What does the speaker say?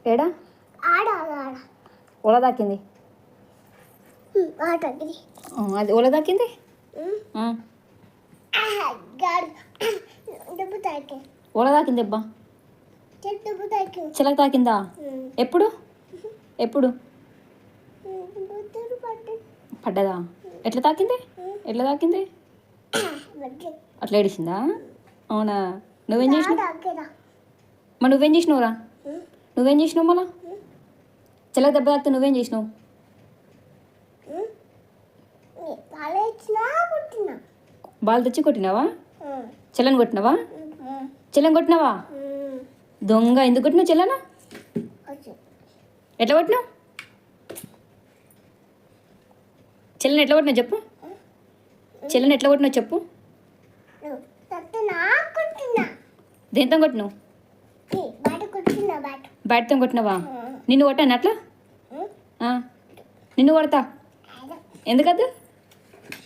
ఏడా ఒల దాకింది అది ఒల దాకింది ఒల దాకింది అబ్బా చిలక తాకిందా ఎప్పుడు ఎప్పుడు పడ్డదా ఎట్లా తాకింది ఎట్లా తాకింది అట్లా ఏడిసిందా అవునా నువ్వేం చేసినావు మరి నువ్వేం చేసినావురా నువ్వేం చేసినావు మళ్ళా చిలక దెబ్బ తాకితే నువ్వేం చేసినావు బాల్ తెచ్చి కొట్టినావా చెల్లని కొట్టినావా చెల్లని కొట్టినావా దొంగ ఎందుకు కొట్టినావు చెల్లెనా ఎట్లా కొట్టినావు చెల్లని ఎట్లా కొట్టినావు చెప్పు చెల్లని ఎట్లా కొట్టినావు చెప్పు దేంతో కొట్టినావు బ్యాట్తో కొట్టినావా నిన్ను కొట్టాను అట్లా నిన్ను కొడతా ఎందుకద్దు